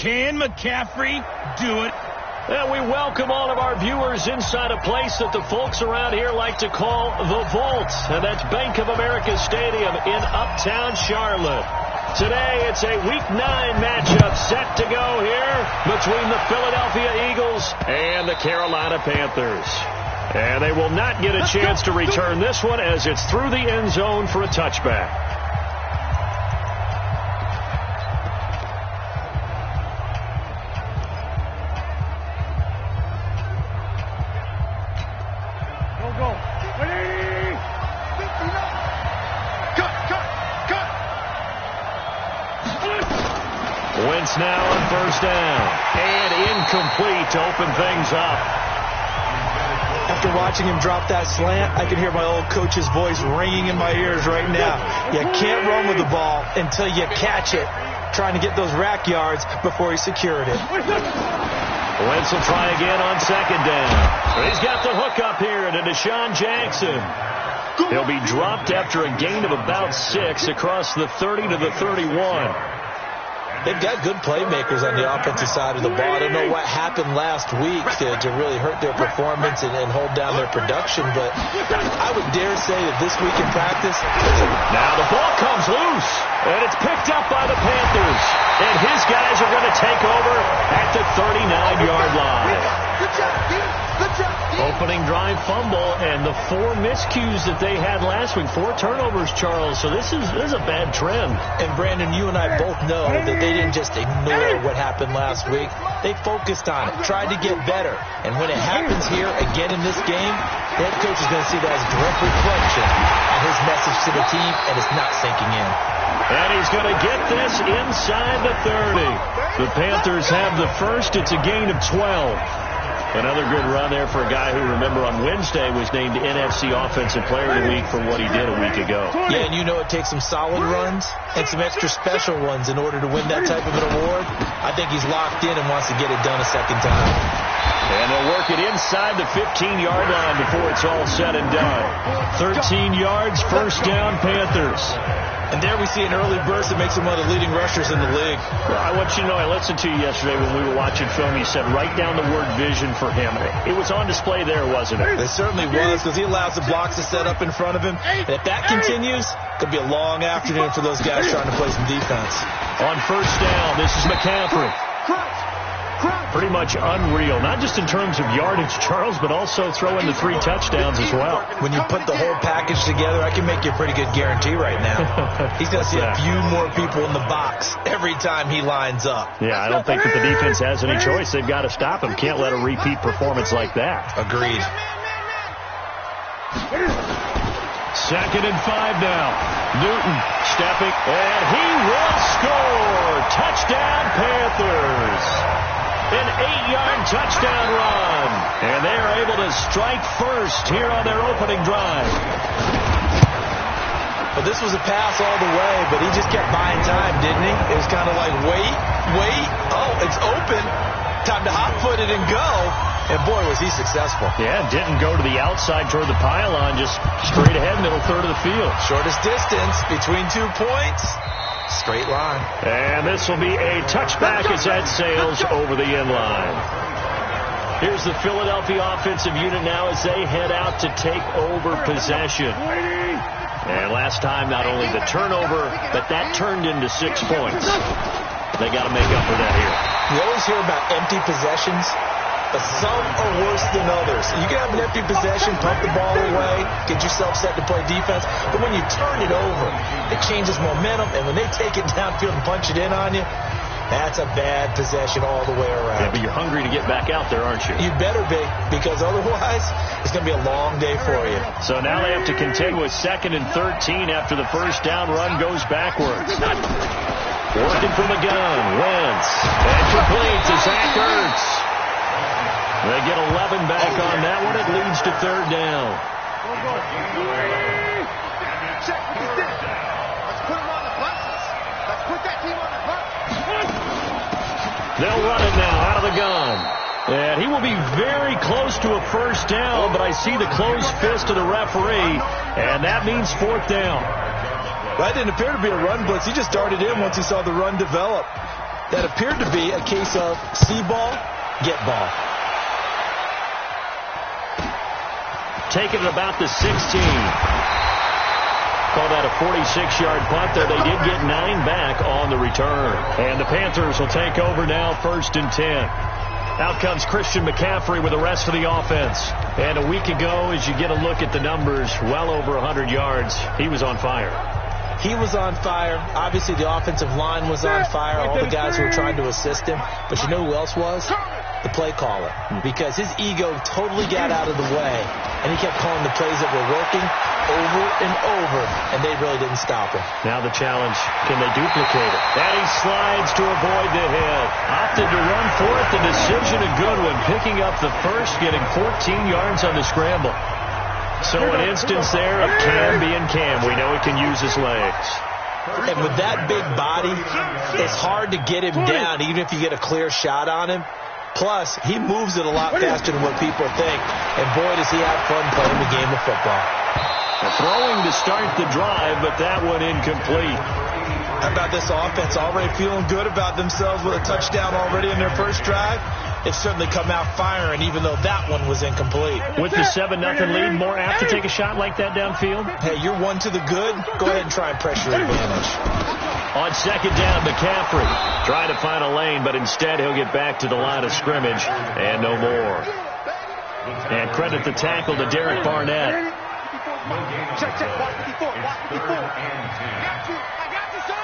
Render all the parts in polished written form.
Can McCaffrey do it? And we welcome all of our viewers inside a place that the folks around here like to call the Vault. And that's Bank of America Stadium in Uptown Charlotte. Today, it's a Week 9 matchup set to go here between the Philadelphia Eagles and the Carolina Panthers. And they will not get a chance to return this one as it's through the end zone for a touchback. Wentz now on first down. And incomplete to open things up. After watching him drop that slant, I can hear my old coach's voice ringing in my ears right now. You can't run with the ball until you catch it, trying to get those rack yards before he secured it. Wentz will try again on second down. He's got the hook up here to Deshaun Jackson. He'll be dropped after a gain of about 6 across the 30 to the 31. They've got good playmakers on the offensive side of the ball. I don't know what happened last week to really hurt their performance and hold down their production, but I would dare say that this week in practice... Now the ball comes loose, and it's picked up by the Panthers. And his guys are going to take over at the 39-yard line. Good job, D. Good job, D. Opening drive fumble, and the 4 miscues that they had last week. 4 turnovers, Charles. So this is a bad trend. And Brandon, you and I both know that they didn't just ignore what happened last week. They focused on it, tried to get better. And when it happens here again in this game, the head coach is going to see that as a direct reflection on his message to the team, and it's not sinking in. And he's going to get this inside the 30. The Panthers have the first. It's a gain of 12. Another good run there for a guy who, remember, on Wednesday was named NFC Offensive Player of the Week for what he did a week ago. Yeah, and you know it takes some solid runs and some extra special ones in order to win that type of an award. I think he's locked in and wants to get it done a second time. And they'll work it inside the 15-yard line before it's all said and done. 13 yards, first down, Panthers. And there we see an early burst that makes him one of the leading rushers in the league. Well, I want you to know, I listened to you yesterday when we were watching film. You said write down the word vision for him. It was on display there, wasn't it? It certainly was, because he allows the blocks to set up in front of him. And if that continues, it could be a long afternoon for those guys trying to play some defense. On first down, this is McCaffrey. Pretty much unreal, not just in terms of yardage, Charles, but also throwing the 3 touchdowns as well. When you put the whole package together, I can make you a pretty good guarantee right now. He's going to see a few more people in the box every time he lines up. Yeah, I don't think that the defense has any choice. They've got to stop him. Can't let a repeat performance like that. Agreed. Second and 5 now. Newton stepping, and he will score. Touchdown, Panthers. An 8-yard touchdown run. And they are able to strike first here on their opening drive. Well, this was a pass all the way, but he just kept buying time, didn't he? It was kind of like, wait. Oh, it's open. Time to hot-foot it and go. And, boy, was he successful. Yeah, didn't go to the outside toward the pylon, just straight ahead, middle third of the field. Shortest distance between 2 points. Straight line. And this will be a touchback as that sails over the end line. Here's the Philadelphia offensive unit now as they head out to take over possession. And last time, not only the turnover, but that turned into 6 points. They got to make up for that here. You always hear about empty possessions, but some are worse than others. You can have an empty possession, pump the ball away, get yourself set to play defense, but when you turn it over, it changes momentum, and when they take it downfield and punch it in on you, that's a bad possession all the way around. Yeah, but you're hungry to get back out there, aren't you? You better be, because otherwise, it's going to be a long day for you. So now they have to contend with 2nd and 13 after the first down run goes backwards. Working from the gun, Wentz. And complete to Zach Ertz. They get 11 back on that one. It leads to 3rd down. Check. Let's put him on the buses. Let's put that team on the bus. They'll run it now out of the gun. And he will be very close to a first down, but I see the closed fist of the referee, and that means 4th down. That didn't appear to be a run blitz. He just darted in once he saw the run develop. that appeared to be a case of see ball, get ball. Taking it about the 16. Call that a 46-yard punt, though they did get 9 back on the return. And the Panthers will take over now, 1st and 10. Out comes Christian McCaffrey with the rest of the offense. And a week ago, as you get a look at the numbers, well over 100 yards, he was on fire. He was on fire. Obviously, the offensive line was on fire, all the guys who were trying to assist him. But you know who else was? The play caller. Because his ego totally got out of the way, and he kept calling the plays that were working over and over, and they really didn't stop him. Now the challenge, can they duplicate it? And he slides to avoid the hit. Opted to run for it. The decision a good one. Picking up the first, getting 14 yards on the scramble. So an instance there of Cam being Cam. We know he can use his legs. And with that big body, it's hard to get him down, even if you get a clear shot on him. Plus, he moves it a lot faster than what people think. And boy, does he have fun playing the game of football. Throwing to start the drive, but that one incomplete. How about this offense already feeling good about themselves with a touchdown already in their first drive? They've certainly come out firing, even though that one was incomplete. With the 7-0 lead, more apt to take a shot like that downfield? Hey, you're one to the good. Go ahead and try and pressure advantage. On 2nd down, McCaffrey trying to find a lane, but instead he'll get back to the line of scrimmage and no more. And credit the tackle to Derek Barnett. Check, watch 54, watch 54. I got you, son.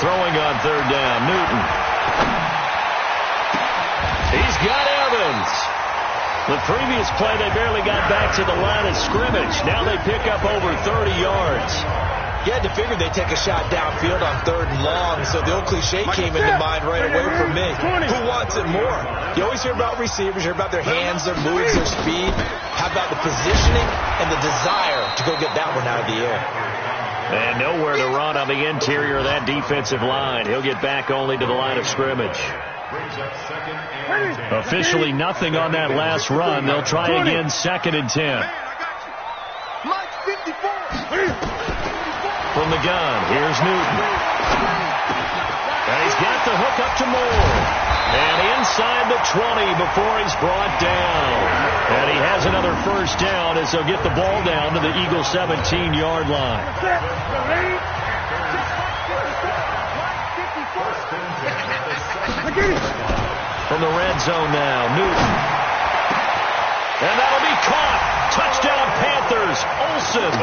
Throwing on 3rd down, Newton. He's got Evans. The previous play, they barely got back to the line of scrimmage. Now they pick up over 30 yards. You had to figure they'd take a shot downfield on 3rd and long, so the old cliche came into mind right away for me. Who wants it more? You always hear about receivers, hear about their hands, their moves, their speed. How about the positioning and the desire to go get that one out of the air? And nowhere to run on the interior of that defensive line. He'll get back only to the line of scrimmage. Officially nothing on that last run. They'll try again, 2nd and 10. From the gun, here's Newton. And he's got the hook up to Moore. And inside the 20 before he's brought down. And he has another first down as they'll get the ball down to the Eagles' 17-yard line. From the red zone now, Newton. And that'll be caught. Touchdown Panthers. Olsen.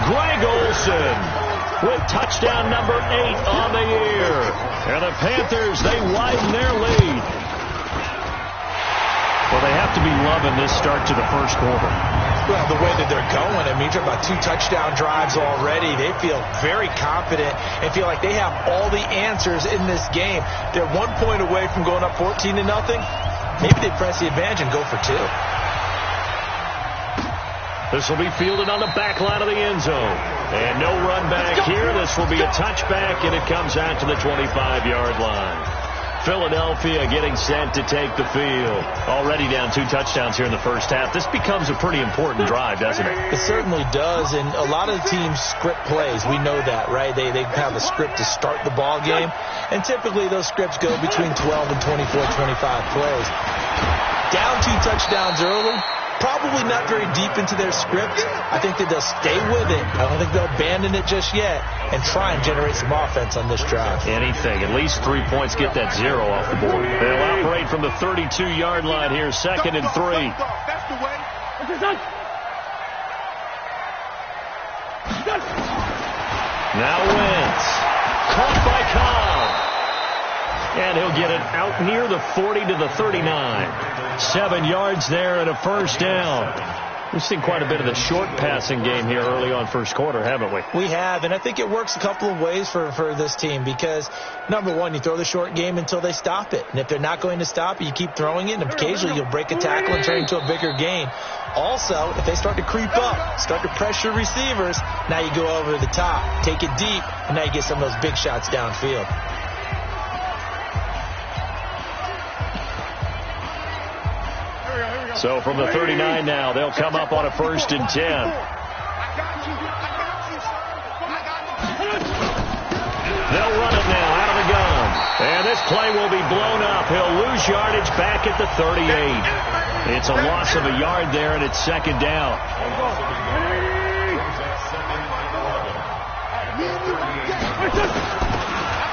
Greg Olsen with touchdown number 8 on the year. And the Panthers, they widen their lead. Well, they have to be loving this start to the first quarter. Well, the way that they're going, I mean, you're talking about 2 touchdown drives already. They feel very confident and feel like they have all the answers in this game. They're 1 point away from going up 14-0. Maybe they press the advantage and go for 2. This will be fielded on the back line of the end zone. And no run back here. This will be a touchback, and it comes out to the 25-yard line. Philadelphia getting set to take the field. Already down 2 touchdowns here in the first half. This becomes a pretty important drive, doesn't it? It certainly does, and a lot of the teams script plays. We know that, right? They have a script to start the ball game, and typically those scripts go between 12 and 24, 25 plays. Down 2 touchdowns early, probably not very deep into their script. I think that they'll stay with it. I don't think they'll abandon it just yet and try and generate some offense on this drive. Anything. At least 3 points. Get that 0 off the board. They'll operate from the 32-yard line here. 2nd and 3. That's the way. Now Wentz. Caught by Cobb. And he'll get it out near the 40 to the 39. 7 yards there and a first down. We've seen quite a bit of the short passing game here early on first quarter, haven't we? We have, and I think it works a couple of ways for this team because, number one, you throw the short game until they stop it. And if they're not going to stop it, you keep throwing it, and occasionally you'll break a tackle and turn it into a bigger gain. Also, if they start to creep up, start to pressure receivers, now you go over the top, take it deep, and now you get some of those big shots downfield. So from the 39 now, they'll come up on a 1st and 10. this play will be blown up. He'll lose yardage back at the 38. It's a loss of a yard there, and it's second down.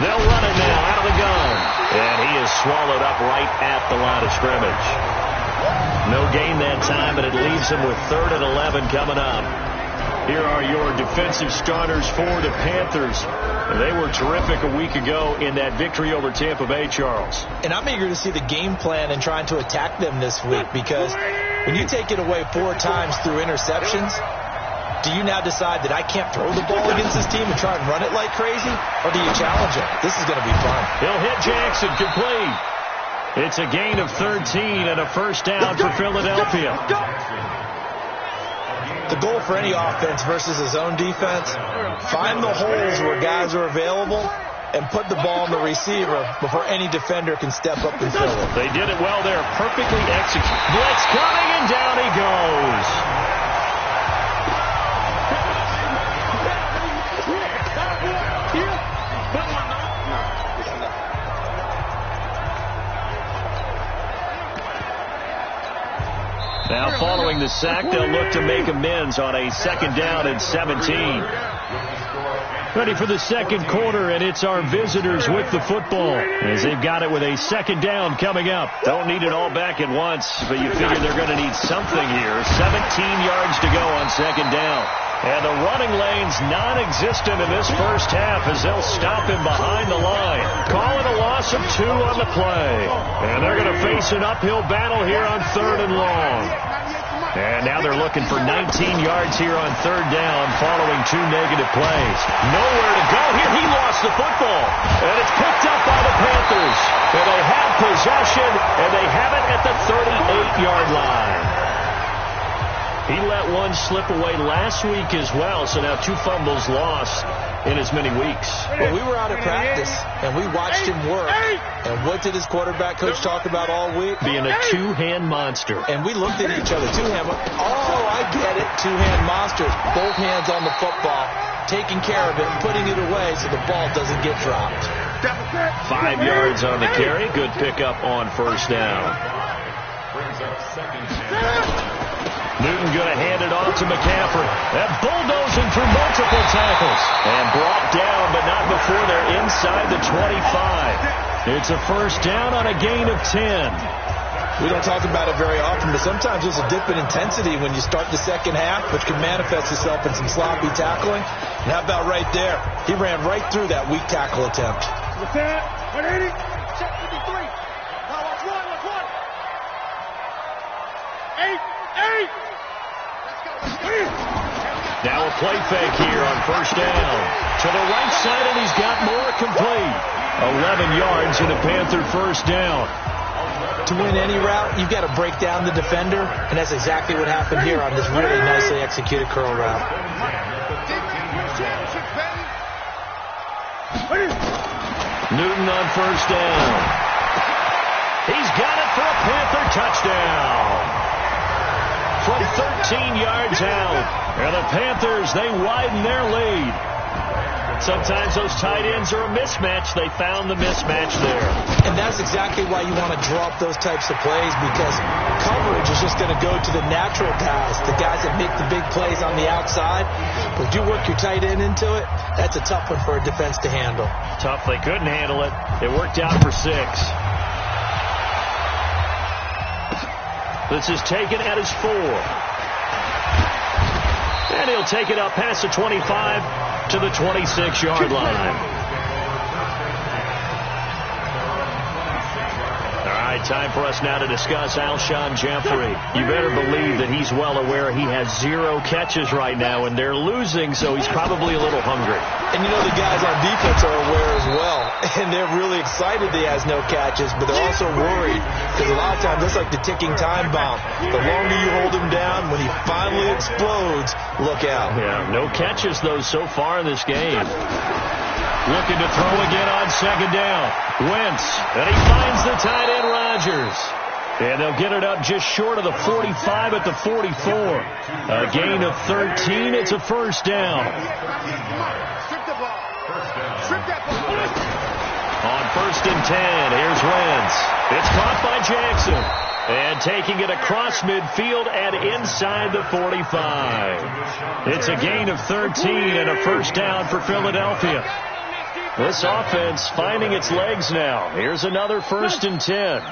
They'll run it now out of the gun. And he is swallowed up right at the line of scrimmage. No gain that time, but it leaves him with 3rd and 11 coming up. Here are your defensive starters for the Panthers. They were terrific a week ago in that victory over Tampa Bay, Charles. And I'm eager to see the game plan and trying to attack them this week, because when you take it away 4 times through interceptions, do you now decide that I can't throw the ball against this team and try and run it like crazy? Or do you challenge it? This is going to be fun. He'll hit Jackson complete. It's a gain of 13 and a first down for Philadelphia. The goal for any offense versus his own defense, find the holes where guys are available and put the ball on the receiver before any defender can step up and fill it. They did it well there. Perfectly executed. Blitz coming, and down he goes. Now following the sack, they'll look to make amends on a 2nd down and 17. Ready for the second quarter, and it's our visitors with the football as they've got it with a 2nd down coming up. Don't need it all back at once, but you figure they're going to need something here. 17 yards to go on 2nd down. And the running lane's non-existent in this first half as they'll stop him behind the line. Call it a loss of 2 on the play. And they're going to face an uphill battle here on 3rd and long. And now they're looking for 19 yards here on 3rd down following 2 negative plays. Nowhere to go here. He lost the football. And it's picked up by the Panthers. And they have possession, and they have it at the 38-yard line. He let one slip away last week as well, so now 2 fumbles lost in as many weeks. Well, we were out of practice, and we watched him work. And what did his quarterback coach talk about all week? Being a 2-hand monster. And we looked at each other. 2-hand. Oh, I get it. 2-hand monsters. Both hands on the football, taking care of it, putting it away so the ball doesn't get dropped. 5 yards on the carry. Good pickup on 1st down. Newton going to hand it off to McCaffrey. That bulldozing through multiple tackles. And brought down, but not before they're inside the 25. It's a 1st down on a gain of 10. We don't talk about it very often, but sometimes there's a dip in intensity when you start the second half, which can manifest itself in some sloppy tackling. And how about right there? He ran right through that weak tackle attempt. What's that? 180. Check 53. Now watch one. 8. Now a play fake here on 1st down. To the right side, and he's got more complete. 11 yards in a Panther 1st down. To win any route, you've got to break down the defender, and that's exactly what happened here on this really nicely executed curl route. Newton on 1st down. He's got it for a Panther touchdown. From 13 yards out. And the Panthers, they widen their lead. Sometimes those tight ends are a mismatch. They found the mismatch there. And that's exactly why you want to draw up those types of plays, because coverage is just going to go to the natural guys, the guys that make the big plays on the outside. But if you work your tight end into it, that's a tough one for a defense to handle. Tough. They couldn't handle it. It worked out for 6. This is taken at his 4. And he'll take it up past the 25 to the 26-yard line. All right, time for us now to discuss Alshon Jeffrey. You better believe that he's well aware he has 0 catches right now, and they're losing, so he's probably a little hungry. And you know the guys on defense are aware as well, and they're really excited that he has no catches, but they're also worried because a lot of times that's like the ticking time bomb. The longer you hold him down, when he finally explodes, look out. Yeah, no catches, though, so far in this game. Looking to throw again on 2nd down. Wentz, and he finds the tight end Rodgers. And they'll get it up just short of the 45 at the 44. A gain of 13. It's a 1st down. On 1st and 10, here's Wentz. It's caught by Jackson. And taking it across midfield and inside the 45. It's a gain of 13 and a first down for Philadelphia. This offense finding its legs now. Here's another 1st and 10.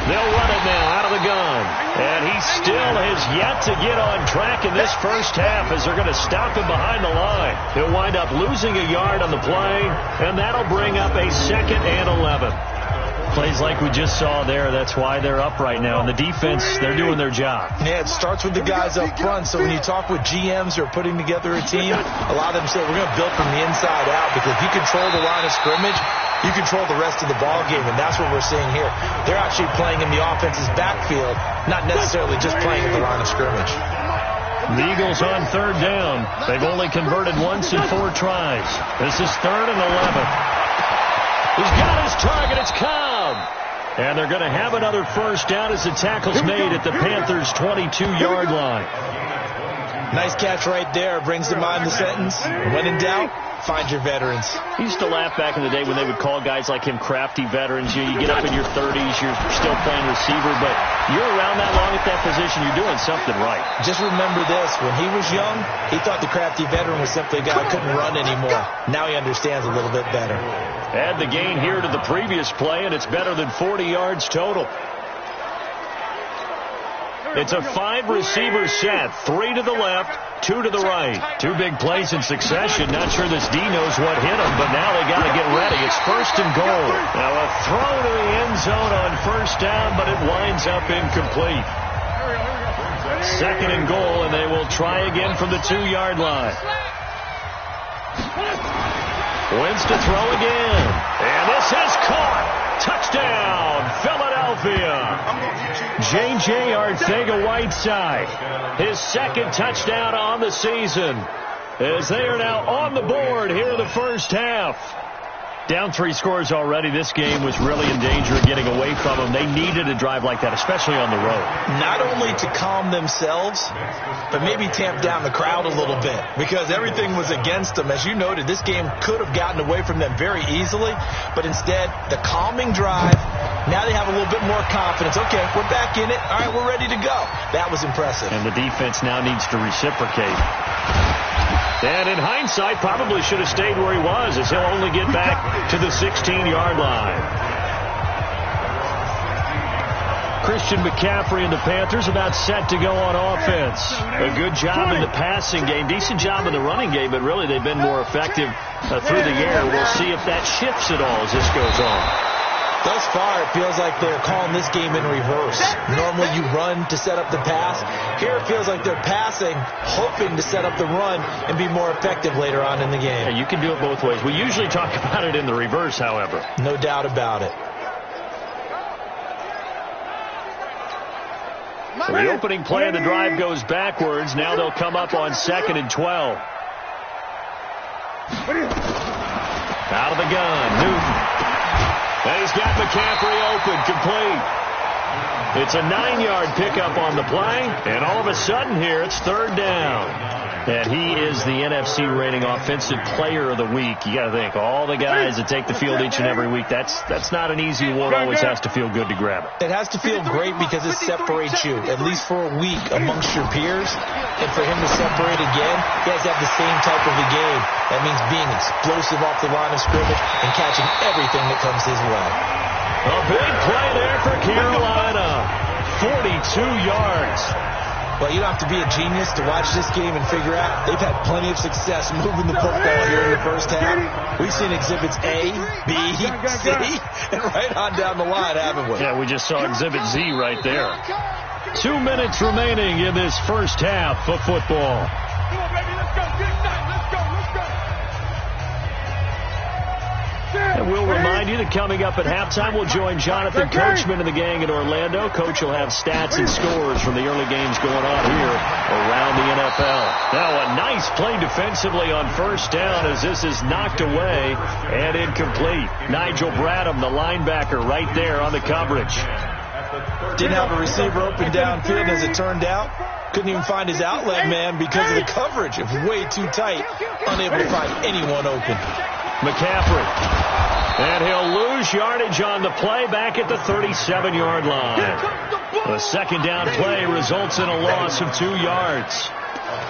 They'll run it now out of the gun. And he still has yet to get on track in this first half as they're going to stop him behind the line. He'll wind up losing a yard on the play, and that'll bring up a 2nd and 11. Plays like we just saw there. That's why they're up right now. And the defense, they're doing their job. Yeah, it starts with the guys up front. So when you talk with GMs who are putting together a team, a lot of them say we're going to build from the inside out, because if you control the line of scrimmage, you control the rest of the ball game, and that's what we're seeing here. They're actually playing in the offense's backfield, not necessarily just playing at the line of scrimmage. The Eagles on 3rd down. They've only converted once in 4 tries. This is 3rd and 11. He's got his target. It's Cobb. And they're going to have another first down as the tackle's made at the Panthers' 22-yard line. Nice catch right there. Brings to mind the sentence, when in doubt, find your veterans. I used to laugh back in the day when they would call guys like him crafty veterans. You get up in your 30s, you're still playing receiver, but you're around that long at that position, you're doing something right. Just remember this. When he was young, he thought the crafty veteran was simply a guy who couldn't run anymore. Now he understands a little bit better. Add the gain here to the previous play, and it's better than 40 yards total. It's a 5-receiver set. 3 to the left, 2 to the right. 2 big plays in succession. Not sure this D knows what hit him, but now they got to get ready. It's 1st and goal. Now a throw to the end zone on 1st down, but it winds up incomplete. 2nd and goal, and they will try again from the 2-yard line. Wentz to throw again. And this has caught. Touchdown, Philadelphia. J.J. Arcega-Whiteside, his 2nd touchdown on the season, as they are now on the board here in the first half. Down 3 scores already. This game was really in danger of getting away from them. They needed a drive like that, especially on the road. Not only to calm themselves, but maybe tamp down the crowd a little bit, because everything was against them. As you noted, this game could have gotten away from them very easily, but instead, the calming drive, now they have a little bit more confidence. Okay, we're back in it. All right, we're ready to go. That was impressive. And the defense now needs to reciprocate. And in hindsight, probably should have stayed where he was, as he'll only get back to the 16-yard line. Christian McCaffrey and the Panthers about set to go on offense. A good job in the passing game, decent job in the running game, but really they've been more effective through the air. We'll see if that shifts at all as this goes on. Thus far, it feels like they're calling this game in reverse. Normally you run to set up the pass. Here it feels like they're passing, hoping to set up the run and be more effective later on in the game. Yeah, you can do it both ways. We usually talk about it in the reverse, however. No doubt about it. So the opening play of the drive goes backwards. Now they'll come up on 2nd and 12. Out of the gun, Newton. And he's got McCaffrey open, complete. It's a 9-yard pickup on the play, and all of a sudden here it's 3rd down. And he is the NFC rating offensive player of the week. You got to think, all the guys that take the field each and every week, that's not an easy award. Always has to feel good to grab it. It has to feel great because it separates you, at least for a week, amongst your peers. And for him to separate again, he has to have the same type of a game. That means being explosive off the line of scrimmage and catching everything that comes his way. A big play there for Carolina. 42 yards. Well, you don't have to be a genius to watch this game and figure out they've had plenty of success moving the football here in the first half. We've seen exhibits A, B, C, and right on down the line, haven't we? Yeah, we just saw exhibit Z right there. 2 minutes remaining in this first half of football. Come on, baby, let's go. Get excited. Let's go. And we'll remind you that coming up at halftime, we'll join Jonathan Coachman and the gang in Orlando. Coach will have stats and scores from the early games going on here around the NFL. Now a nice play defensively on 1st down as this is knocked away and incomplete. Nigel Bradham, the linebacker, right there on the coverage. Didn't have a receiver open downfield as it turned out. Couldn't even find his outlet man because of the coverage. It was way too tight. Unable to find anyone open. McCaffrey. And he'll lose yardage on the play back at the 37-yard line. A second down play results in a loss of 2 yards.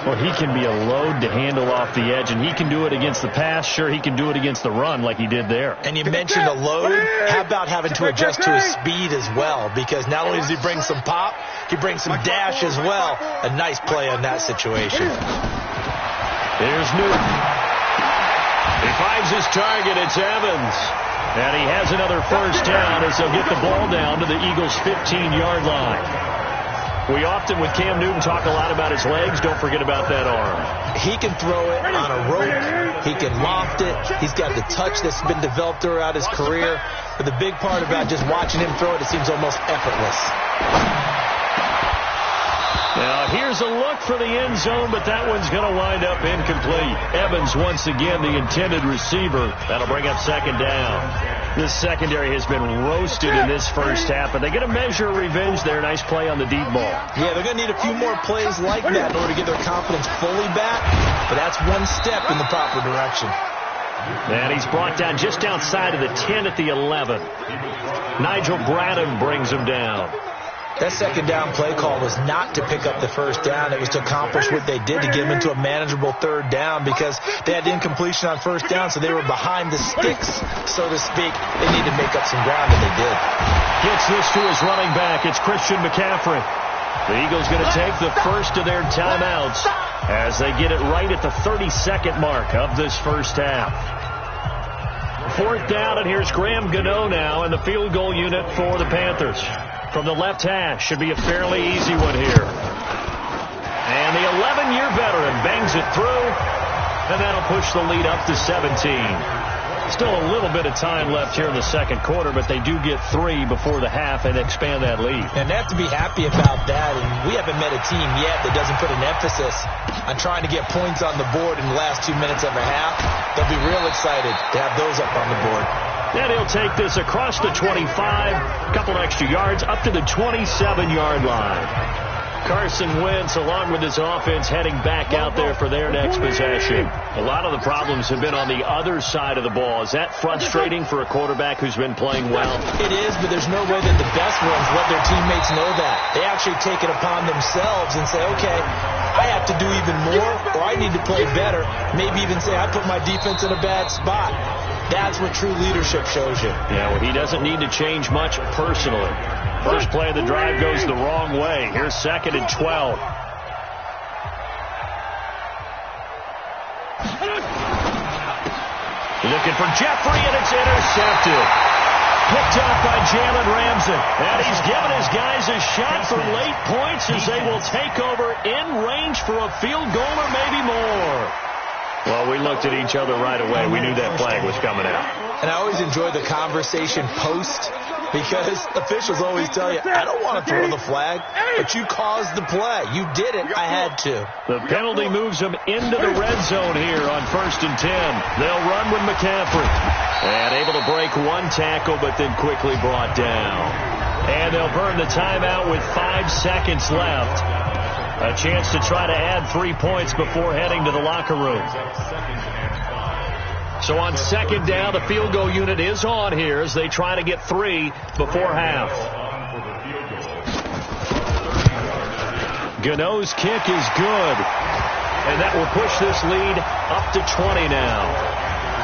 Well, he can be a load to handle off the edge, and he can do it against the pass. Sure, he can do it against the run like he did there. And you mentioned a load. How about having to adjust to his speed as well? Because not only does he bring some pop, he brings some dash as well. A nice play on that situation. Here's Newton. He finds his target. It's Evans. And he has another first down as they'll get the ball down to the Eagles' 15-yard line. We often, with Cam Newton, talk a lot about his legs. Don't forget about that arm. He can throw it on a rope. He can loft it. He's got the touch that's been developed throughout his career. But the big part about just watching him throw it seems almost effortless. Now, here's a look for the end zone, but that one's going to wind up incomplete. Evans, once again, the intended receiver. That'll bring up second down. This secondary has been roasted in this first half, but they're going to measure revenge there. Nice play on the deep ball. Yeah, they're going to need a few more plays like that in order to get their confidence fully back, but that's one step in the proper direction. And he's brought down just outside of the 10 at the 11. Nigel Bradham brings him down. That second down play call was not to pick up the first down. It was to accomplish what they did to get them into a manageable third down because they had incompletion on first down, so they were behind the sticks, so to speak. They needed to make up some ground, and they did. Gets this to his running back. It's Christian McCaffrey. The Eagles going to take the first of their timeouts as they get it right at the 32nd mark of this first half. Fourth down, and here's Graham Gano now in the field goal unit for the Panthers. From the left hash, should be a fairly easy one here. And the 11-year veteran bangs it through, and that'll push the lead up to 17. Still a little bit of time left here in the second quarter, but they do get 3 before the half and expand that lead. And they have to be happy about that. And we haven't met a team yet that doesn't put an emphasis on trying to get points on the board in the last 2 minutes of a half. They'll be real excited to have those up on the board. Then he'll take this across the 25, a couple extra yards, up to the 27-yard line. Carson Wentz, along with his offense, heading back out there for their next possession. A lot of the problems have been on the other side of the ball. Is that frustrating for a quarterback who's been playing well? It is, but there's no way that the best ones let their teammates know that. They actually take it upon themselves and say, okay, I have to do even more, or I need to play better. Maybe even say, I put my defense in a bad spot. That's what true leadership shows you. Yeah, well, he doesn't need to change much personally. First play of the drive goes the wrong way. Here's 2nd and 12. Looking for Jeffrey, and it's intercepted. Picked off by Jalen Ramsey. And he's given his guys a shot for late points as they will take over in range for a field goal or maybe more. Well, we looked at each other right away. We knew that flag was coming out. And I always enjoy the conversation post because officials always tell you, I don't want to throw the flag, but you caused the play. You did it. I had to. The penalty moves them into the red zone here on 1st and 10. They'll run with McCaffrey. And able to break one tackle, but then quickly brought down. And they'll burn the timeout with 5 seconds left. A chance to try to add 3 points before heading to the locker room. So on 2nd down, the field goal unit is on here as they try to get 3 before half. Gano's kick is good. And that will push this lead up to 20 now.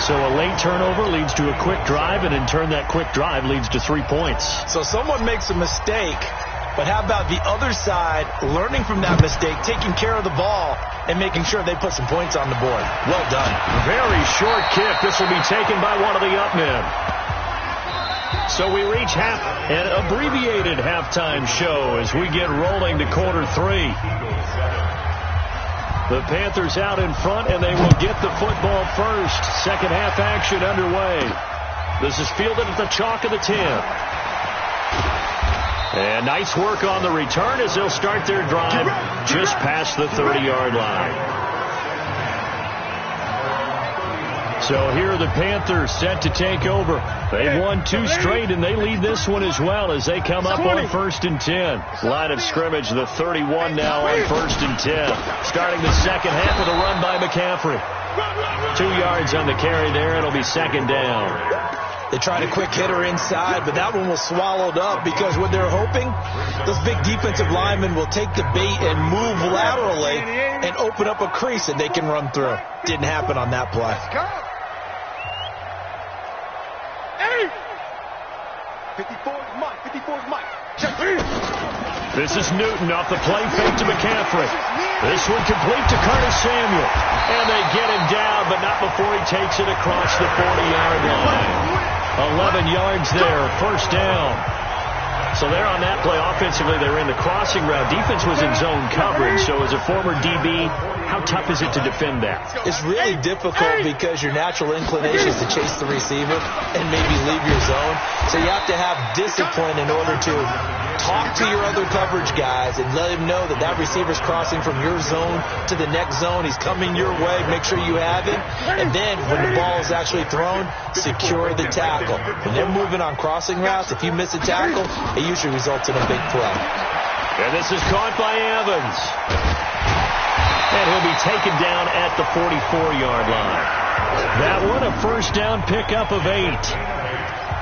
So a late turnover leads to a quick drive, and in turn that quick drive leads to 3 points. So someone makes a mistake. But how about the other side, learning from that mistake, taking care of the ball, and making sure they put some points on the board? Well done. Very short kick. This will be taken by one of the up men. So we reach an abbreviated halftime show as we get rolling to quarter 3. The Panthers out in front, and they will get the football first. Second half action underway. This is fielded at the chalk of the 10. And nice work on the return as they'll start their drive just past the 30-yard line. So here are the Panthers set to take over. They've won 2 straight, and they lead this one as well as they come up on 1st and 10. Line of scrimmage, the 31 now on 1st and 10. Starting the second half with a run by McCaffrey. 2 yards on the carry there. It'll be second down. They tried a quick hitter inside, but that one was swallowed up because what they're hoping, those big defensive linemen will take the bait and move laterally and open up a crease that they can run through. Didn't happen on that play. 54's Mike. 54's Mike. This is Newton off the play fake to McCaffrey. This one complete to Curtis Samuel. And they get him down, but not before he takes it across the 40-yard line. 11 yards there, first down. So they're on that play. Offensively, they were in the crossing route. Defense was in zone coverage. So as a former DB, how tough is it to defend that? It's really difficult because your natural inclination is to chase the receiver and maybe leave your zone. So you have to have discipline in order to talk to your other coverage guys and let him know that that receiver's crossing from your zone to the next zone. He's coming your way. Make sure you have him. And then when the ball is actually thrown, secure the tackle. When they're moving on crossing routes, if you miss a tackle, it usually results in a big play. And this is caught by Evans. And he'll be taken down at the 44-yard line. That one, a first down pickup of 8.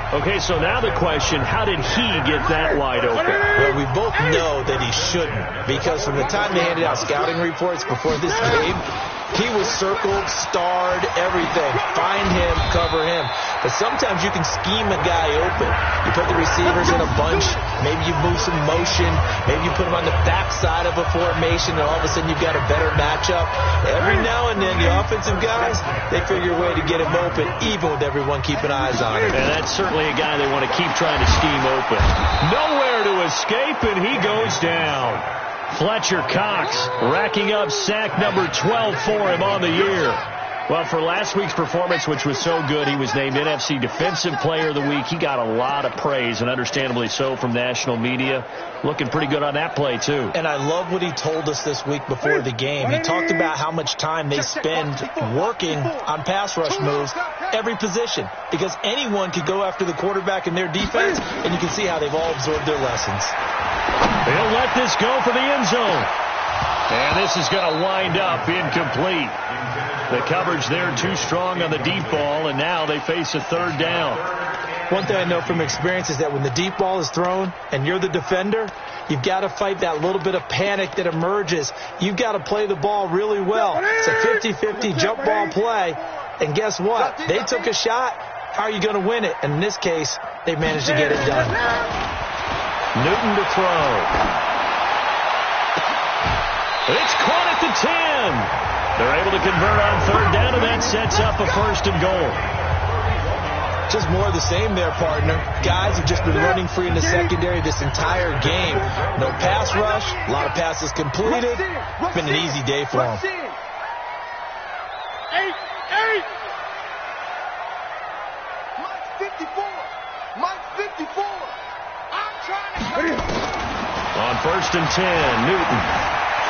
Okay, so now the question, how did he get that wide open? Well, we both know that he shouldn't, because from the time they handed out scouting reports before this game, he was circled, starred, everything. Find him, cover him. But sometimes you can scheme a guy open. You put the receivers in a bunch. Maybe you move some motion. Maybe you put him on the backside of a formation, and all of a sudden you've got a better matchup. Every now and then, the offensive guys, they figure a way to get him open, even with everyone keeping eyes on him. And that's certainly a guy they want to keep trying to scheme open. Nowhere to escape, and he goes down. Fletcher Cox racking up sack number 12 for him on the year. Well, for last week's performance, which was so good, he was named NFC Defensive Player of the Week. He got a lot of praise, and understandably so, from national media. Looking pretty good on that play, too. And I love what he told us this week before the game. He talked about how much time they spend working on pass rush moves, every position, because anyone could go after the quarterback in their defense, and you can see how they've all absorbed their lessons. They'll let this go for the end zone. And this is going to wind up incomplete. The coverage there too strong on the deep ball, and now they face a third down. One thing I know from experience is that when the deep ball is thrown and you're the defender, you've got to fight that little bit of panic that emerges. You've got to play the ball really well. It's a 50-50 jump ball play, and guess what? They took a shot. How are you going to win it? And in this case, they managed to get it done. Newton to throw. It's caught at the 10. They're able to convert on third down, and that sets up a first and goal. Just more of the same there, partner. Guys have just been running free in the secondary this entire game. No pass rush, a lot of passes completed. It's been an easy day for them. 8. Mike's 54. Mike's 54. I'm trying to cut it. On first and 10, Newton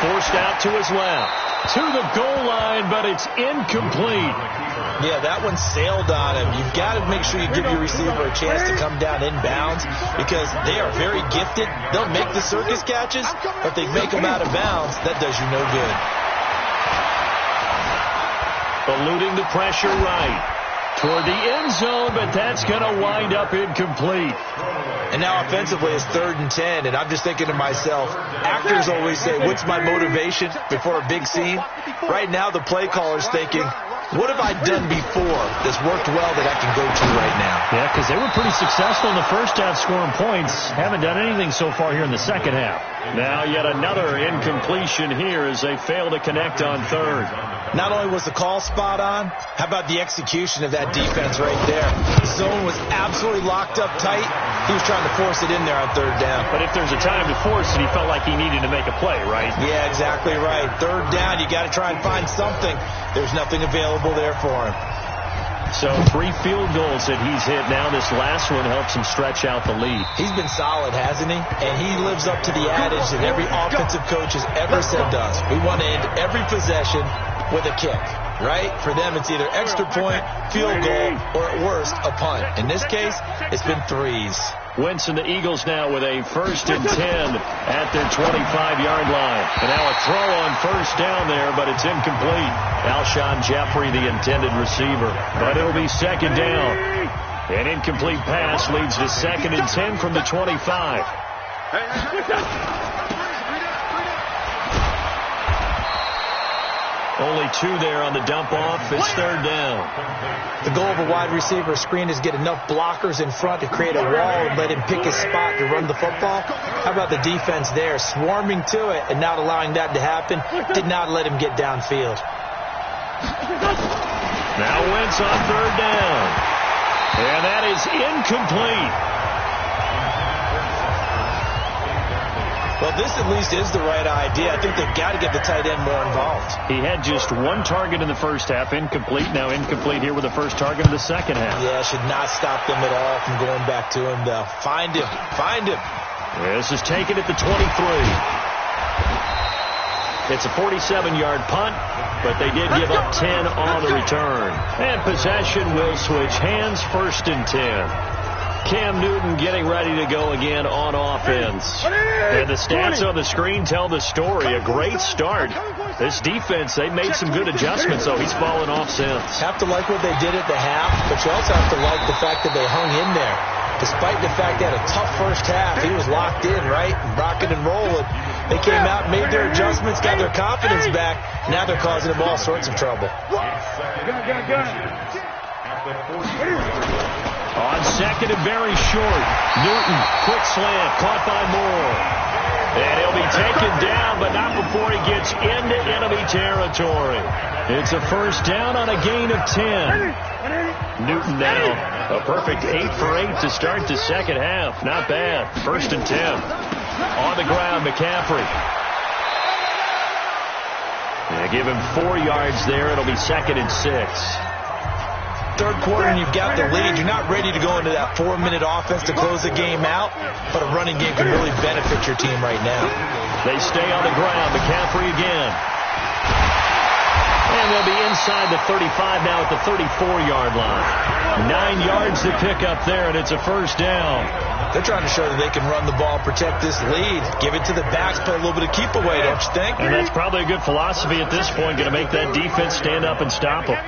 forced out to his left. To the goal line, but it's incomplete. Yeah, that one sailed on him. You've got to make sure you give your receiver a chance to come down inbounds because they are very gifted. They'll make the circus catches, but if they make them out of bounds, that does you no good. Eluding the pressure right toward the end zone, but that's going to wind up incomplete. And now offensively it's 3rd and 10, and I'm just thinking to myself, actors always say, what's my motivation before a big scene? Right now the play caller's thinking, what have I done before that's worked well that I can go to right now? Yeah, because they were pretty successful in the first half scoring points. Haven't done anything so far here in the second half. Now yet another incompletion here as they fail to connect on third. Not only was the call spot on, how about the execution of that defense right there? The zone was absolutely locked up tight. He was trying to force it in there on third down. But if there's a time to force it, he felt like he needed to make a play, right? Yeah, exactly right. Third down, you got to try and find something. There's nothing available there for him. So 3 field goals that he's hit now. This last one helps him stretch out the lead. He's been solid, hasn't he? And he lives up to the adage that every offensive coach has ever said to us. We want to end every possession with a kick. right? For them, it's either extra point, field goal, or at worst, a punt. In this case, it's been threes. Wentz and the Eagles now with a 1st and 10 at their 25-yard line. And now a throw on 1st down there, but it's incomplete. Alshon Jeffrey, the intended receiver. But it'll be 2nd down. An incomplete pass leads to 2nd and 10 from the 25. Only 2 there on the dump off. It's 3rd down. The goal of a wide receiver screen is get enough blockers in front to create a wall and let him pick his spot to run the football. How about the defense there, swarming to it and not allowing that to happen? Did not let him get downfield. Now Wentz on 3rd down. And that is incomplete. Well, this at least is the right idea. I think they've got to get the tight end more involved. He had just 1 target in the first half, incomplete. Now incomplete here with the first target of the second half. Yeah, should not stop them at all from going back to him, though. Find him. Find him. This is taken at the 23. It's a 47-yard punt, but they did give up 10 on the return. And possession will switch hands, 1st and 10. Cam Newton getting ready to go again on offense. And the stats on the screen tell the story. A great start. This defense, they made some good adjustments, though. He's fallen off since. Have to like what they did at the half, but you also have to like the fact that they hung in there. Despite the fact they had a tough first half, he was locked in, right? Rocking and rolling. They came out, made their adjustments, got their confidence back. Now they're causing them all sorts of trouble. On 2nd and very short. Newton, quick slant, caught by Moore. And he'll be taken down, but not before he gets into enemy territory. It's a 1st down on a gain of 10. Newton now a perfect 8 for 8 to start the second half. Not bad. 1st and 10. On the ground, McCaffrey. They give him 4 yards there. It'll be 2nd and 6. Third quarter and you've got the lead. You're not ready to go into that 4-minute offense to close the game out, but a running game can really benefit your team right now. They stay on the ground. McCaffrey again. And they'll be inside the 35 now at the 34-yard line. 9 yards to pick up there, and it's a 1st down. They're trying to show that they can run the ball, protect this lead, give it to the backs, play a little bit of keep away, don't you think? And that's probably a good philosophy at this point, going to make that defense stand up and stop them.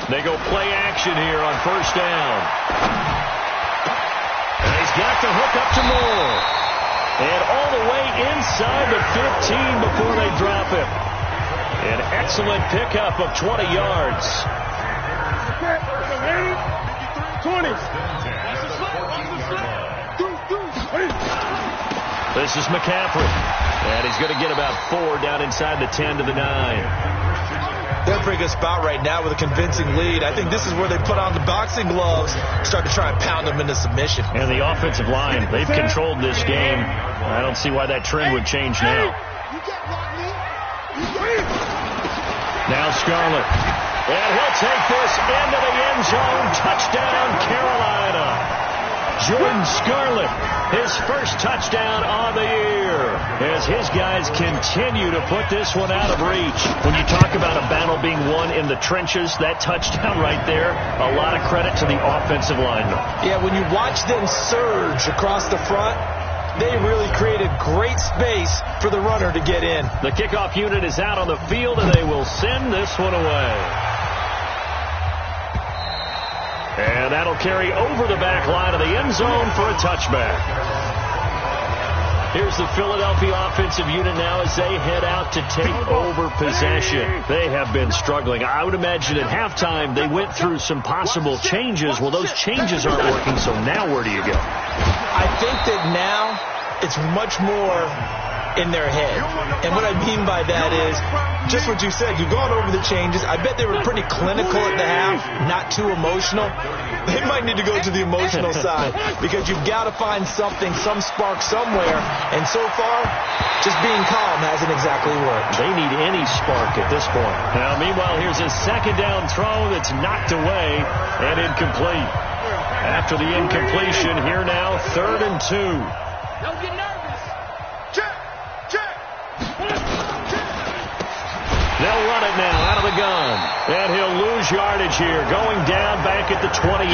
They go play action here on 1st down. And he's got the hook up to Moore. And all the way inside the 15 before they drop him. An excellent pickup of 20 yards. 20. This is McCaffrey. And he's going to get about 4 down inside the 10 to the 9. They're in a pretty good spot right now with a convincing lead. I think this is where they put on the boxing gloves, start to try and pound them into submission. And the offensive line, they've controlled this game. I don't see why that trend would change now. Now Scarlett. And he'll take this into the end zone. Touchdown, Carolina. Jordan Scarlett, his 1st touchdown on the year, as his guys continue to put this one out of reach. When you talk about a battle being won in the trenches, that touchdown right there, a lot of credit to the offensive linemen. Yeah, when you watch them surge across the front, they really created great space for the runner to get in. The kickoff unit is out on the field, and they will send this one away. And that'll carry over the back line of the end zone for a touchback. Here's the Philadelphia offensive unit now as they head out to take over possession. They have been struggling. I would imagine at halftime they went through some possible changes. Well, those changes aren't working, so now where do you go? I think that now it's much more in their head. And what I mean by that is just what you said. You've gone over the changes. I bet they were pretty clinical at the half, not too emotional. They might need to go to the emotional side because you've got to find something, some spark somewhere. And so far, just being calm hasn't exactly worked. They need any spark at this point. Now, meanwhile, here's a second down throw that's knocked away and incomplete. After the incompletion, here now, 3rd and 2. Don't get nervous. Check. They'll run it now out of the gun. And he'll lose yardage here, going down back at the 28.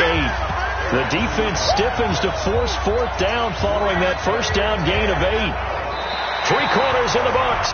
The defense stiffens to force 4th down following that first down gain of 8. 3 quarters in the books.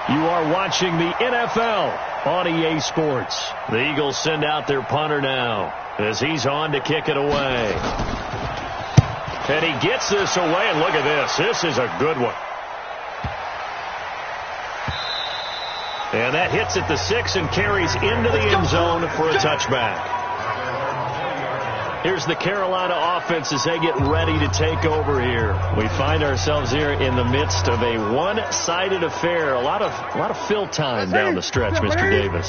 You are watching the NFL on EA Sports. The Eagles send out their punter now as he's on to kick it away. And he gets this away, and look at this. This is a good one. And that hits at the 6 and carries into the end zone for a touchback. Here's the Carolina offense as they get ready to take over here. We find ourselves here in the midst of a one-sided affair. A lot of fill time down the stretch, Mr. Davis.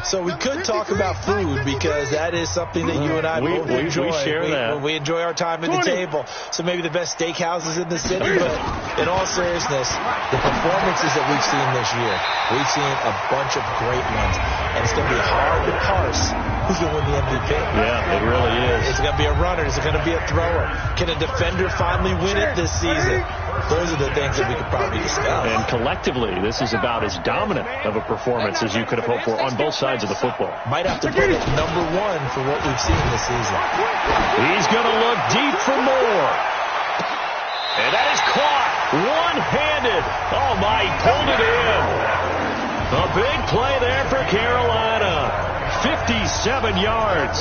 So we could talk about food because that is something that you and I both enjoy. We share that. We enjoy our time at the table. So maybe the best steakhouses in the city. But in all seriousness, the performances that we've seen this year, we've seen a bunch of great ones. And it's going to be hard to parse who's going to win the MVP. Yeah, it really is. Is it going to be a runner? Is it going to be a thrower? Can a defender finally win it this season? Those are the things that we could probably discuss. And collectively, this is about as dominant of a performance as you could have hoped for on both sides of the football. Might have to put it #1 for what we've seen this season. He's going to look deep for more. And that is caught one-handed. Oh, my, he pulled it in. A big play there for Carolina. 57 yards.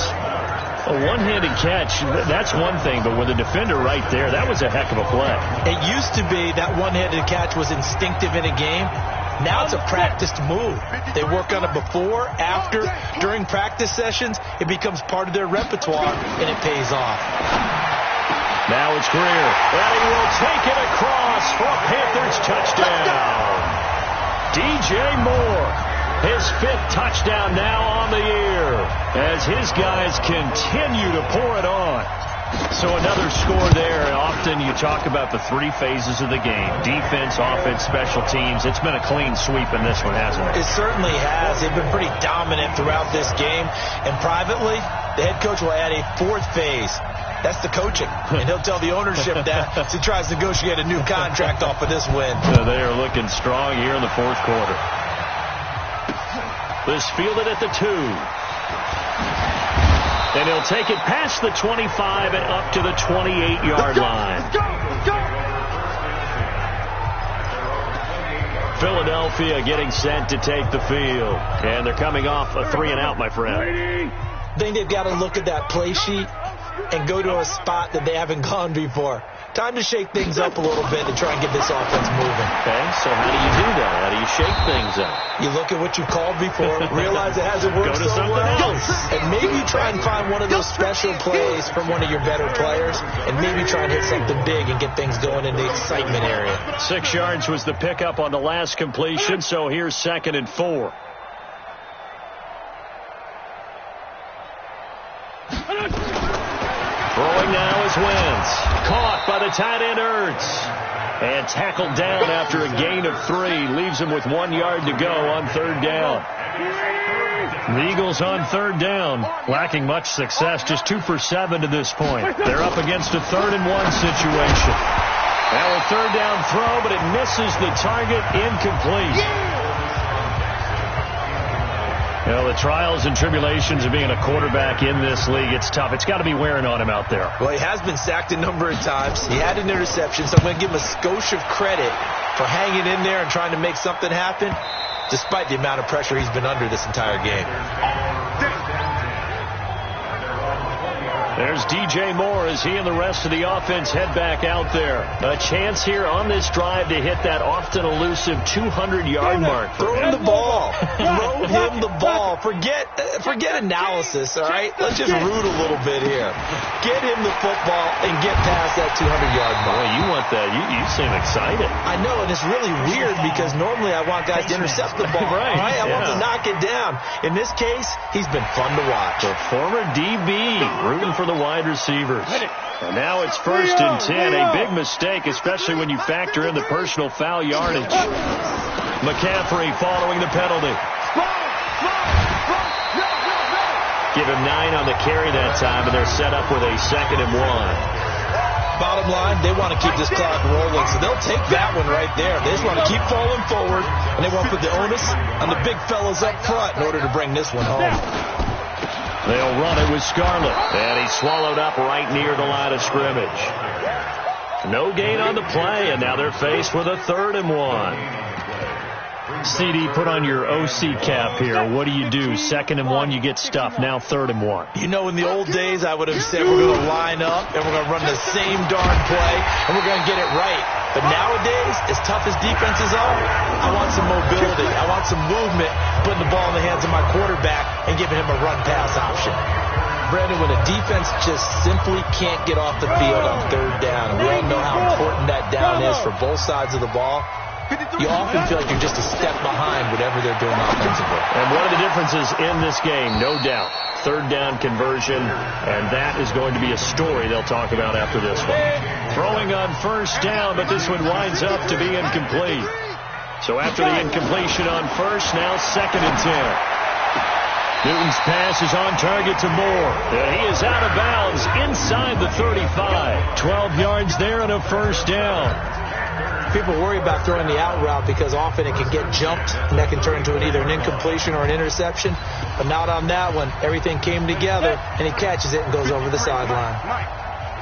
A one-handed catch, that's one thing, but with a defender right there, that was a heck of a play. It used to be that one-handed catch was instinctive in a game. Now it's a practiced move. They work on it before, after, during practice sessions. It becomes part of their repertoire, and it pays off. Now it's Greer, and he will take it across for a Panthers touchdown. DJ Moore, his 5th touchdown now on the year as his guys continue to pour it on. So another score there. Often you talk about the 3 phases of the game. Defense, offense, special teams. It's been a clean sweep in this one, hasn't it? It certainly has. They've been pretty dominant throughout this game. And privately, the head coach will add a 4th phase. That's the coaching. And he'll tell the ownership that as he tries to negotiate a new contract off of this win. They are looking strong here in the 4th quarter. This fielded at the 2. And he'll take it past the 25 and up to the 28-yard line. Philadelphia getting set to take the field. And they're coming off a 3-and-out, my friend. I think they've got to look at that play sheet and go to a spot that they haven't gone before. Time to shake things up a little bit to try and get this offense moving. Okay, so how do you do that? How do you shake things up? You look at what you called before, realize it hasn't worked Go to so something well, else. and maybe try and find one of those special plays from one of your better players, and maybe try and hit something big and get things going in the excitement area. 6 yards was the pickup on the last completion, so here's 2nd and 4. Throwing now is Wentz. Caught by the tight end Ertz. And tackled down after a gain of 3. Leaves him with 1 yard to go on 3rd down. The Eagles on 3rd down. Lacking much success. Just 2 for 7 to this point. They're up against a 3rd and 1 situation. Now a 3rd down throw, but it misses the target. Incomplete. You know, the trials and tribulations of being a quarterback in this league, it's tough. It's got to be wearing on him out there. Well, he has been sacked a number of times. He had an interception, so I'm going to give him a skosh of credit for hanging in there and trying to make something happen, despite the amount of pressure he's been under this entire game. There's DJ Moore as he and the rest of the offense head back out there. A chance here on this drive to hit that often elusive 200-yard mark. Throw him the ball. Throw him the ball. Forget analysis, all right? Let's just root a little bit here. Get him the football and get past that 200-yard mark. Boy, you want that. You seem excited. I know, and it's really weird because normally I want guys to intercept the ball. Right, all right? I want yeah. to knock it down. In this case, he's been fun to watch. The former DB rooting for the wide receivers. And now it's 1st and 10. A big mistake, especially when you factor in the personal foul yardage. McCaffrey following the penalty. Give him 9 on the carry that time, and they're set up with a 2nd and 1. Bottom line, they want to keep this clock rolling, so they'll take that one right there. They just want to keep falling forward, and they want to put the onus on the big fellas up front in order to bring this one home. They'll run it with Scarlett, and he's swallowed up right near the line of scrimmage. No gain on the play, and now they're faced with a 3rd and 1. CD, put on your OC cap here. What do you do? 2nd and 1, you get stuffed. Now 3rd and 1. You know, in the old days, I would have said we're going to line up and we're going to run the same darn play and we're going to get it right. But nowadays, as tough as defenses are, I want some mobility. I want some movement, putting the ball in the hands of my quarterback and giving him a run-pass option. Brandon, when a defense just simply can't get off the field on 3rd down, we all know how important that down is for both sides of the ball. You often feel like you're just a step behind whatever they're doing offensively. And one of the differences in this game, no doubt, 3rd down conversion, and that is going to be a story they'll talk about after this one. Throwing on 1st down, but this one winds up to be incomplete. So after the incompletion on 1st, now 2nd and 10. Newton's pass is on target to Moore. And he is out of bounds inside the 35. 12 yards there and a 1st down. People worry about throwing the out route because often it can get jumped and that can turn into either an incompletion or an interception. But not on that one. Everything came together and he catches it and goes over the sideline.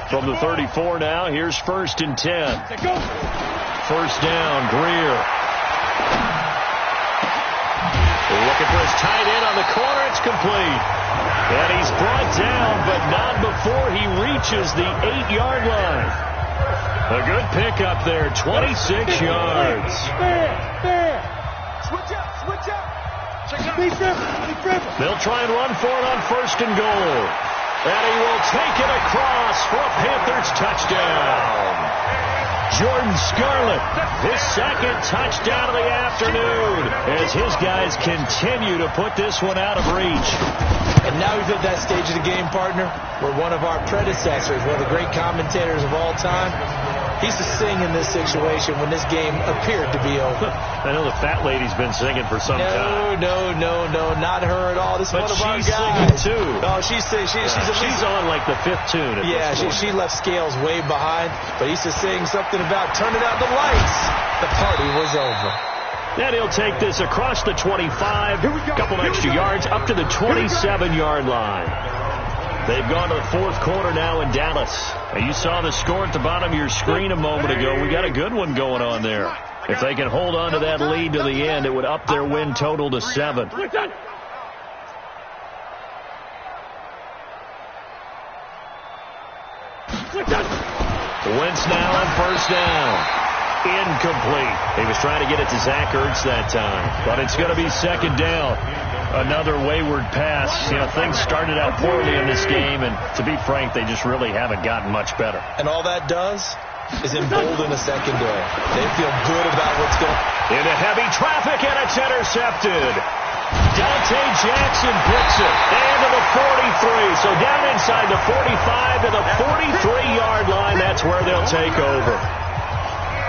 From the 34 now, here's 1st and 10. 1st down, Greer. Looking for his tight end on the corner. It's complete. And he's brought down, but not before he reaches the 8-yard line. A good pickup there, 26 yards. Switch up. They'll try and run for it on 1st and goal. And he will take it across for a Panthers touchdown. Jordan Scarlett, his 2nd touchdown of the afternoon as his guys continue to put this one out of reach. And now we've hit that stage of the game, partner, where one of our predecessors, one of the great commentators of all time, he used to sing in this situation when this game appeared to be over. I know the fat lady's been singing for some time. No, not her at all. This is one of our guys. She's singing too. Oh, she's on like the 5th tune at this point. She left Scales way behind, but he used to sing something about turning out the lights. The party was over. Then he'll take this across the 25, a couple extra yards, up to the 27-yard line. They've gone to the 4th quarter now in Dallas. You saw the score at the bottom of your screen a moment ago. We got a good one going on there. If they can hold on to that lead to the end, it would up their win total to 7. Wentz now on 1st down. Incomplete. He was trying to get it to Zach Ertz that time, but it's going to be 2nd down. Another wayward pass. You know, things started out poorly in this game, and to be frank, they just really haven't gotten much better. And all that does is embolden the secondary. They feel good about what's going on. Into heavy traffic, and it's intercepted. Dante Jackson picks it. And to the 43. So down inside the 45 to the 43-yard line. That's where they'll take over.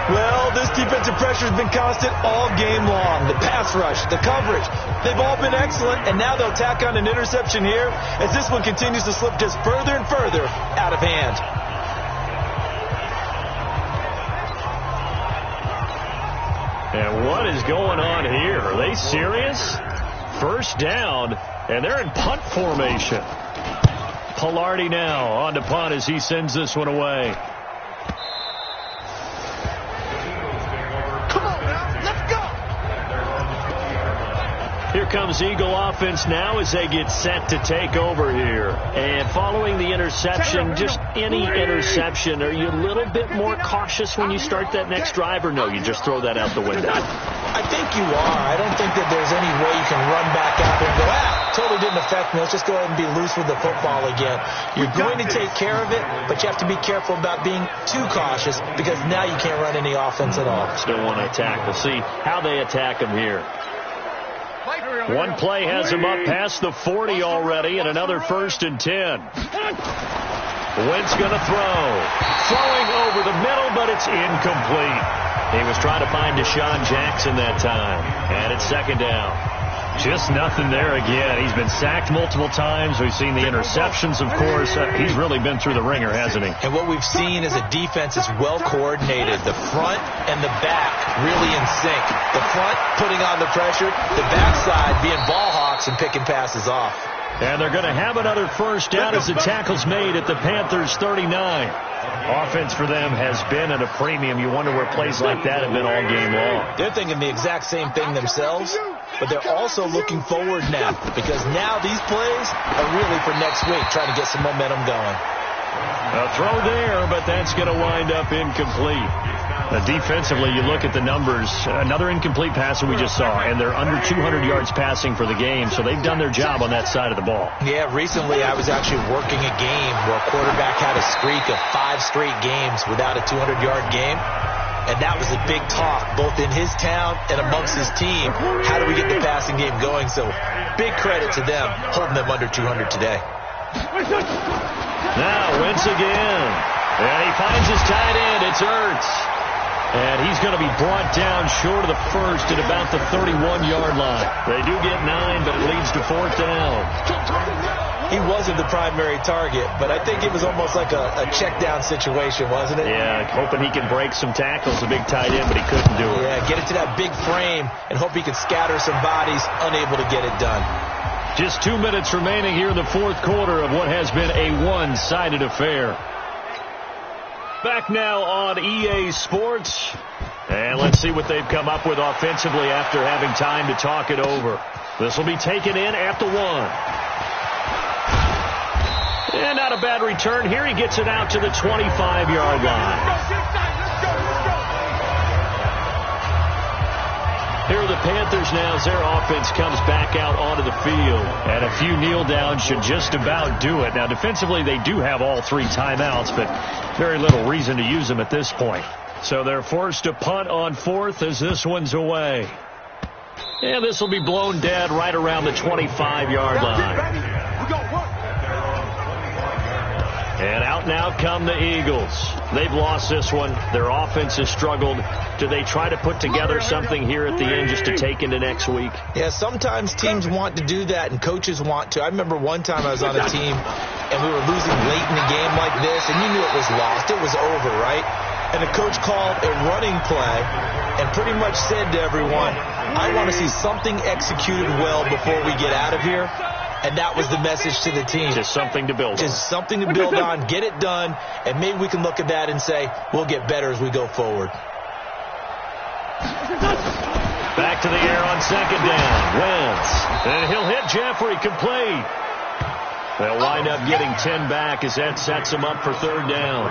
Well, this defensive pressure has been constant all game long. The pass rush, the coverage, they've all been excellent, and now they'll tack on an interception here as this one continues to slip just further and further out of hand. And what is going on here? Are they serious? 1st down, and they're in punt formation. Pilardi now on to punt as he sends this one away. Here comes Eagle offense now as they get set to take over here. And following the interception, just any interception, are you a little bit more cautious when you start that next drive, or no, you just throw that out the window? I think you are. I don't think that there's any way you can run back out there and go, totally didn't affect me. Let's just go ahead and be loose with the football again. You're going to take care of it, but you have to be careful about being too cautious because now you can't run any offense at all. Still want to attack. We'll see how they attack them here. One play has him up past the 40 already, and another 1st and 10. Wentz going to throw. Throwing over the middle, but it's incomplete. He was trying to find Deshaun Jackson that time, and it's 2nd down. Just nothing there again. He's been sacked multiple times. We've seen the interceptions, of course. He's really been through the ringer, hasn't he? And what we've seen is a defense is well coordinated. The front and the back really in sync. The front putting on the pressure, the backside being ball hawks and picking passes off. And they're going to have another first down as the tackle's made at the Panthers' 39. Offense for them has been at a premium. You wonder where plays like that have been all game long. They're thinking the exact same thing themselves, but they're also looking forward now because now these plays are really for next week, trying to get some momentum going. A throw there, but that's going to wind up incomplete. Defensively, you look at the numbers. Another incomplete pass that we just saw, and they're under 200 yards passing for the game, so they've done their job on that side of the ball. Yeah, recently I was actually working a game where a quarterback had a streak of 5 straight games without a 200-yard game, and that was a big talk, both in his town and amongst his team. How do we get the passing game going? So big credit to them holding them under 200 today. Now, Wentz again. And he finds his tight end. It's Ertz. And he's going to be brought down short of the first at about the 31-yard line. They do get 9, but it leads to 4th down. He wasn't the primary target, but I think it was almost like a check-down situation, wasn't it? Yeah, hoping he can break some tackles, a big tight end, but he couldn't do it. Yeah, get it to that big frame and hope he can scatter some bodies, unable to get it done. Just 2 minutes remaining here in the fourth quarter of what has been a one-sided affair. Back now on EA Sports. And let's see what they've come up with offensively after having time to talk it over. This will be taken in at the 1. And not a bad return here. He gets it out to the 25-yard line. Here are the Panthers now as their offense comes back out onto the field. And a few kneel downs should just about do it. Now, defensively, they do have all 3 timeouts, but very little reason to use them at this point. So they're forced to punt on 4th as this one's away. And this will be blown dead right around the 25-yard line. And out now come the Eagles. They've lost this one. Their offense has struggled. Do they try to put together something here at the end just to take into next week? Yeah, sometimes teams want to do that and coaches want to. I remember one time I was on a team and we were losing late in a game like this and you knew it was lost. It was over, right? And the coach called a running play and pretty much said to everyone, I want to see something executed well before we get out of here. And that was the message to the team. Just something to build on. Just something to build on, get it done, and maybe we can look at that and say, we'll get better as we go forward. Back to the air on 2nd down. Wentz. And he'll hit Jeffrey complete. They'll wind up getting 10 back as that sets him up for 3rd down.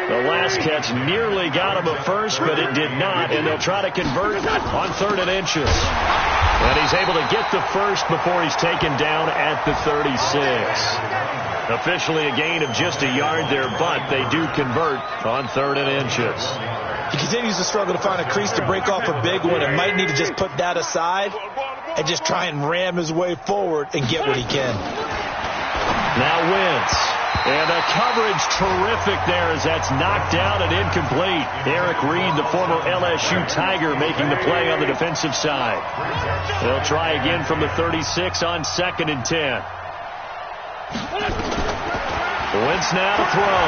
The last catch nearly got him at first, but it did not, and they'll try to convert on 3rd and inches. And he's able to get the first before he's taken down at the 36. Officially a gain of just a yard there, but they do convert on 3rd and inches. He continues to struggle to find a crease to break off a big one and might need to just put that aside and just try and ram his way forward and get what he can. Now Wentz. And the coverage terrific there as that's knocked down and incomplete. Eric Reed, the former LSU Tiger, making the play on the defensive side. They'll try again from the 36 on 2nd and 10. Wentz now to throw.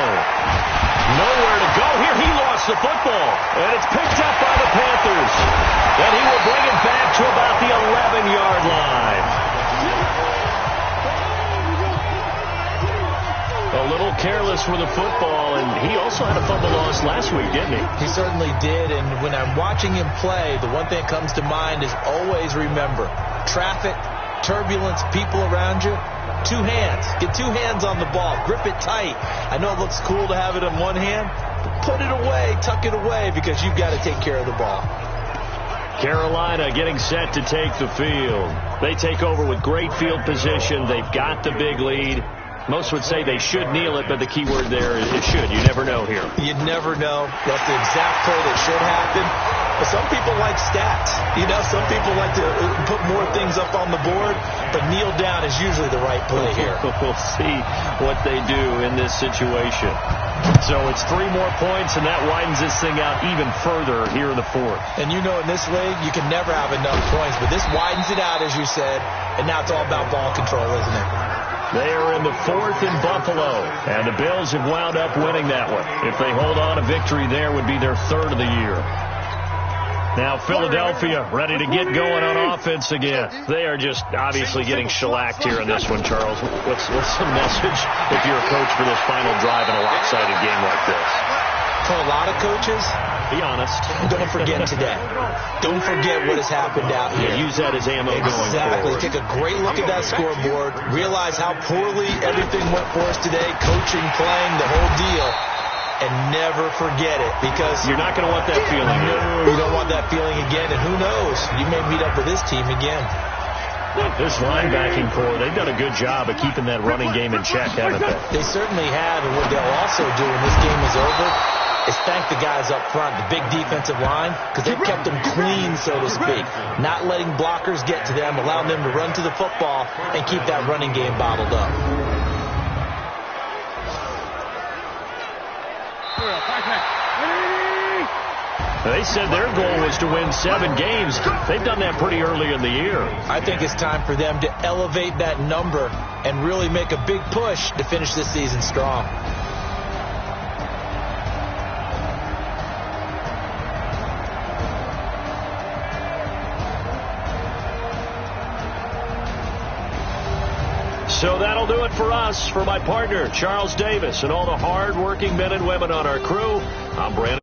Nowhere to go here. He lost the football. And it's picked up by the Panthers. And he will bring it back to about the 11-yard line. A little careless with the football, and he also had a fumble loss last week, didn't he? He certainly did, and when I'm watching him play, the one thing that comes to mind is always remember, traffic, turbulence, people around you, 2 hands. Get 2 hands on the ball. Grip it tight. I know it looks cool to have it in one hand, but put it away, tuck it away, because you've got to take care of the ball. Carolina getting set to take the field. They take over with great field position. They've got the big lead. Most would say they should kneel it, but the key word there is it should. You never know here. You never know. That's the exact play that should happen. But some people like stats. You know, some people like to put more things up on the board, but kneel down is usually the right play here. We'll see what they do in this situation. So it's 3 more points, and that widens this thing out even further here in the 4th. And you know in this league, you can never have enough points, but this widens it out, as you said, and now it's all about ball control, isn't it? They are in the 4th in Buffalo, and the Bills have wound up winning that one. If they hold on, a victory there would be their 3rd of the year. Now Philadelphia ready to get going on offense again. They are just obviously getting shellacked here in this one, Charles. What's the message if you're a coach for this final drive in a lopsided game like this? For a lot of coaches, be honest. Don't forget today. Don't forget what has happened out here. Yeah, use that as ammo going forward. Exactly. Take a great look at that scoreboard. Realize how poorly everything went for us today. Coaching, playing, the whole deal. And never forget it, because you're not going to want that feeling. No, you don't want that feeling again. And who knows? You may meet up with this team again. This linebacking core, they've done a good job of keeping that running game in check, haven't they? They certainly have. And what they'll also do when this game is over is thank the guys up front, the big defensive line, because they've kept them clean, so to speak. Not letting blockers get to them, allowing them to run to the football and keep that running game bottled up. They said their goal was to win 7 games. They've done that pretty early in the year. I think it's time for them to elevate that number and really make a big push to finish this season strong. So that'll do it for us. For my partner, Charles Davis, and all the hard-working men and women on our crew, I'm Brandon.